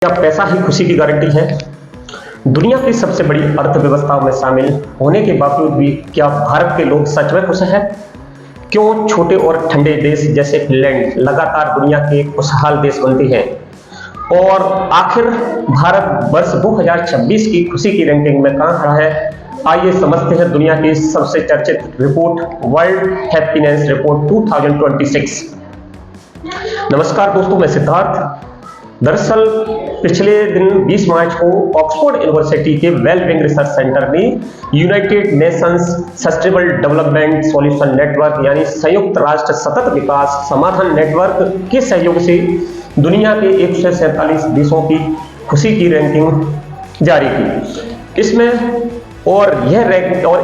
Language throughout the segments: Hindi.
क्या पैसा ही खुशी की गारंटी है? दुनिया की सबसे बड़ी अर्थव्यवस्थाओं में शामिल होने के बावजूद भी क्या भारत के लोग सच में खुश हैं? क्यों छोटे और ठंडे देश जैसे फिनलैंड लगातार दुनिया के खुशहाल देश बनते हैं? और आखिर भारत वर्ष 2026 की खुशी की रैंकिंग में कहां खड़ा है? आइए समझते हैं दुनिया की सबसे चर्चित रिपोर्ट, वर्ल्ड हैप्पीनेस रिपोर्ट 2026। नमस्कार दोस्तों, मैं सिद्धार्थ। दरअसल पिछले दिन 20 मार्च को ऑक्सफोर्ड यूनिवर्सिटी के वेलबिंग रिसर्च सेंटर ने United Nations sustainable development solution network यानी संयुक्त राष्ट्र सतत विकास समाधान नेटवर्क के सहयोग से दुनिया के 147 देशों की खुशी की रैंकिंग जारी की। इसमें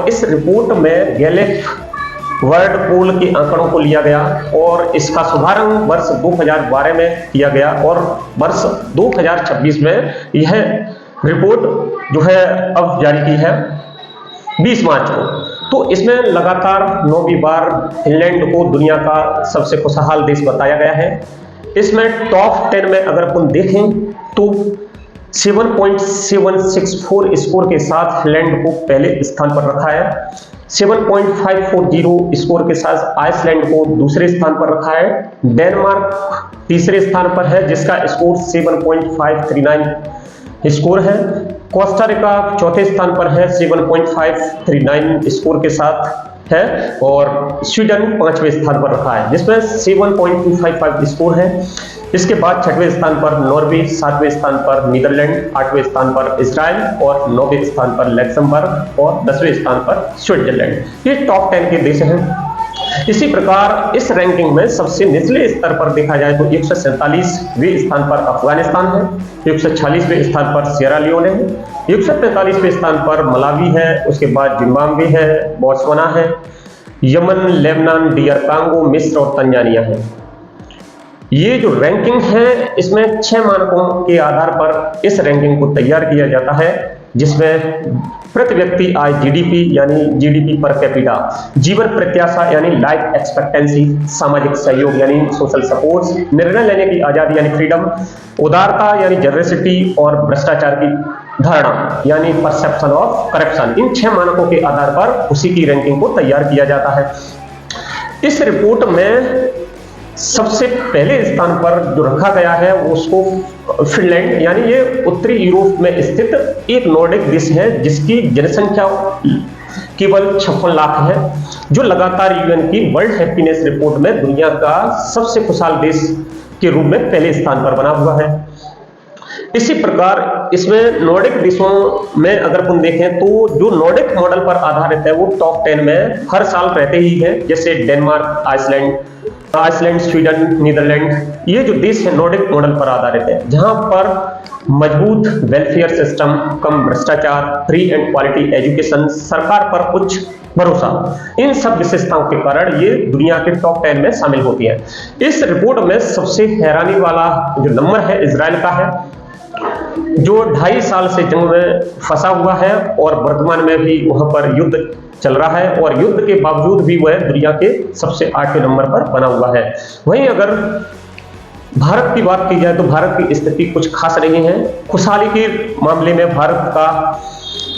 इस रिपोर्ट में गैलेप वर्ल्ड पोल के आंकड़ों को लिया गया और इसका शुभारंभ वर्ष 2012 में किया गया और वर्ष 2026 में यह रिपोर्ट जो है अब जारी की है 20 मार्च को। तो इसमें लगातार 9वीं बार फिनलैंड को दुनिया का सबसे खुशहाल देश बताया गया है। इसमें टॉप 10 में अगर अपन देखें तो 7.764 स्कोर के साथ फिनलैंड को पहले स्थान पर रखा है। 7.540 स्कोर के साथ आइसलैंड को दूसरे स्थान पर रखा है। डेनमार्क तीसरे स्थान पर है जिसका स्कोर 7.539 स्कोर है। कोस्टा रिका चौथे स्थान पर है 7.539 स्कोर के साथ है और स्वीडन पांचवें स्थान पर रखा है जिसमें 7.255 स्कोर है। इसके बाद छठवें स्थान पर नॉर्वे, सातवें स्थान पर नीदरलैंड, आठवें स्थान पर इजराइल और 9वें स्थान पर लक्समबर्ग और 10वें स्थान पर स्विट्जरलैंड। ये टॉप 10 के देश हैं। इसी प्रकार इस रैंकिंग में सबसे निचले स्तर पर देखा जाए तो 147वें स्थान पर अफगानिस्तान है, 146वें स्थान पर सियरा लियोन है, 145वें स्थान पर मलावी है, उसके बाद जिम्बाब्वे है, बोत्सवाना है, यमन, लेबनान, डीआर कांगो, मिस्र और तंजानिया है। ये जो रैंकिंग है इसमें 6 मानकों के आधार पर इस रैंकिंग को तैयार किया जाता है जिसमें प्रति व्यक्ति आय जीडीपी यानी जीडीपी पर कैपिटा, जीवन प्रत्याशा यानी लाइफ एक्सपेक्टेंसी, सामाजिक सहयोग यानी सोशल सपोर्ट, निर्णय लेने की आजादी यानी फ्रीडम, उदारता यानी जनरसिटी और भ्रष्टाचार की धारणा यानी परसेप्शन ऑफ करप्शन। इन 6 मानकों के आधार पर खुशी की रैंकिंग को तैयार किया जाता है। इस रिपोर्ट में सबसे पहले स्थान पर जो रखा गया है वो उसको फिनलैंड यानी ये उत्तरी यूरोप में स्थित एक नॉर्डिक देश है जिसकी जनसंख्या केवल 56 लाख है, जो लगातार यूएन की वर्ल्ड हैप्पीनेस रिपोर्ट में दुनिया का सबसे खुशहाल देश के रूप में पहले स्थान पर बना हुआ है। इसी प्रकार इसमें नॉर्डिक देशों में अगर हम देखें तो जो नॉर्डिक मॉडल पर आधारित है वो टॉप 10 में हर साल रहते ही है, जैसे डेनमार्क, आइसलैंड, स्वीडन, नीदरलैंड। ये जो देश है नॉर्डिक मॉडल पर आधारित है जहां पर मजबूत वेलफेयर सिस्टम, कम भ्रष्टाचार, फ्री एंड क्वालिटी एजुकेशन, सरकार पर उच्च भरोसा, इन सब विशेषताओं के कारण ये दुनिया के टॉप 10 में शामिल होती है। इस रिपोर्ट में सबसे हैरानी वाला जो नंबर है इजराइल का है जो 2.5 साल से जंग में फंसा हुआ है और वर्तमान में भी वहां पर युद्ध चल रहा है और युद्ध के बावजूद भी वह दुनिया के सबसे 8वें नंबर पर बना हुआ है। वहीं अगर भारत की बात की जाए तो भारत की स्थिति कुछ खास नहीं है। खुशहाली के मामले में भारत का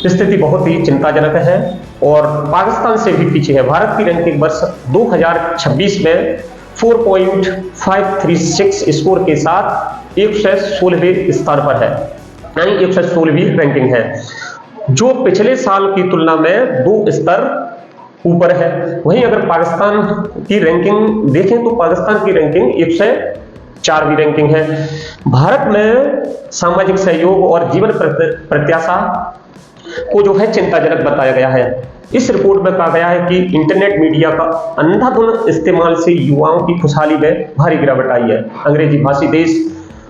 स्थिति बहुत ही चिंताजनक है और पाकिस्तान से भी पीछे है। भारत की रैंकिंग वर्ष 2026 में 4.536 स्कोर के साथ 116वें स्थान पर है, यानी 116वीं रैंकिंग है जो पिछले साल की तुलना में 2 स्तर ऊपर है। वहीं अगर पाकिस्तान की रैंकिंग देखें तो पाकिस्तान की रैंकिंग 104वीं रैंकिंग है। भारत में सामाजिक सहयोग और जीवन प्रत्याशा को जो है चिंताजनक बताया गया है। इस रिपोर्ट में कहा गया है कि इंटरनेट मीडिया का अंधाधुंध इस्तेमाल से युवाओं की खुशहाली में भारी गिरावट आई है। अंग्रेजी भाषी देश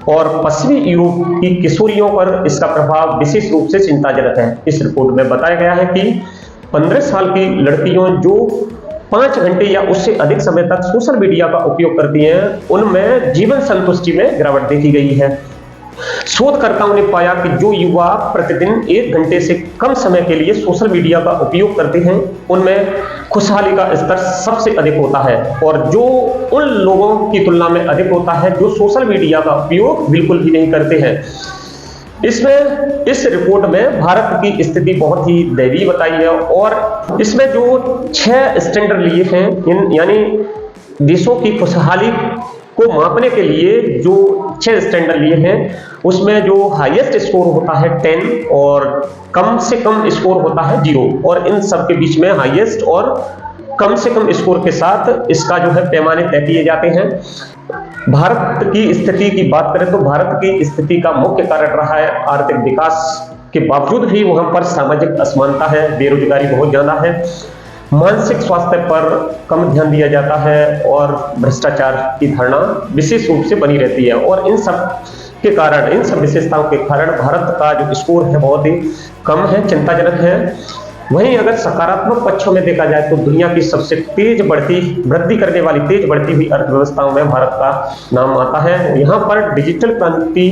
और पश्चिमी यूरोप की किशोरियों पर इसका प्रभाव विशेष रूप से चिंताजनक है। इस रिपोर्ट में बताया गया है कि 15 साल की लड़कियों जो 5 घंटे या उससे अधिक समय तक सोशल मीडिया का उपयोग करती हैं उनमें जीवन संतुष्टि में गिरावट देखी गई है। शोधकर्ताओं ने पाया कि जो युवा प्रतिदिन 1 घंटे से कम समय के लिए सोशल मीडिया का उपयोग करते हैं उनमें खुशहाली का स्तर सबसे अधिक होता है और जो उन लोगों की तुलना में अधिक होता है जो सोशल मीडिया का उपयोग बिल्कुल भी नहीं करते हैं। इसमें इस रिपोर्ट में भारत की स्थिति बहुत ही दयनीय बताई है और इसमें जो 6 स्टैंडर्ड लिए हैं, इन यानी देशों की खुशहाली को मापने के लिए जो 6 स्टैंडर्ड लिए हैं, उसमें जो हाईएस्ट स्कोर होता है 10 और कम से कम स्कोर होता है 0, और इन सब के बीच में हाईएस्ट और कम से कम स्कोर के साथ इसका जो है पैमाने तय किए जाते हैं। भारत की स्थिति की बात करें तो भारत की स्थिति का मुख्य कारण रहा है आर्थिक विकास के बावजूद भी वहां पर सामाजिक असमानता है, बेरोजगारी बहुत ज्यादा है, मानसिक स्वास्थ्य पर कम ध्यान दिया जाता है और भ्रष्टाचार की धारणा विशेष रूप से बनी रहती है। और इन सब के कारण, इन सब विशेषताओं के कारण भारत का जो स्कोर है बहुत ही कम है, चिंताजनक है। वहीं अगर सकारात्मक पक्षों में देखा जाए तो दुनिया की सबसे तेज वृद्धि करने वाली तेज बढ़ती हुई अर्थव्यवस्थाओं में भारत का नाम आता है। यहाँ पर डिजिटल क्रांति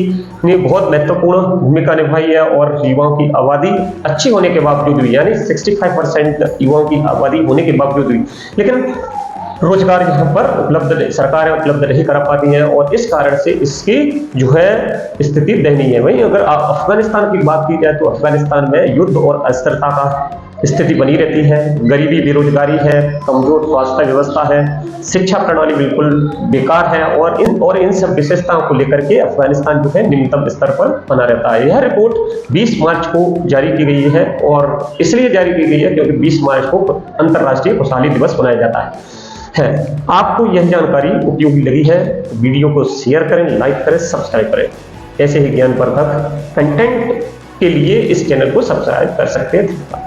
ने बहुत महत्वपूर्ण भूमिका निभाई है और युवाओं की आबादी अच्छी होने के बावजूद भी, यानी 65% युवाओं की आबादी होने के बावजूद भी, लेकिन रोजगार यहाँ पर सरकारें उपलब्ध नहीं करा पाती हैं और इस कारण से इसकी जो है स्थिति दयनीय है। वहीं अगर अफगानिस्तान की बात की जाए तो अफगानिस्तान में युद्ध और अस्थिरता का स्थिति बनी रहती है, गरीबी, बेरोजगारी है, कमजोर स्वास्थ्य व्यवस्था है, शिक्षा प्रणाली बिल्कुल बेकार है और इन सब विशेषताओं को लेकर के अफगानिस्तान जो है निम्नतम स्तर पर बना रहता है। यह रिपोर्ट 20 मार्च को जारी की गई है और इसलिए जारी की गई है क्योंकि 20 मार्च को अंतर्राष्ट्रीय खुशहाली दिवस मनाया जाता है। आपको यह जानकारी उपयोगी लगी है तो वीडियो को शेयर करें, लाइक करें, सब्सक्राइब करें। ऐसे ही ज्ञानवर्धक कंटेंट के लिए इस चैनल को सब्सक्राइब कर सकते हैं।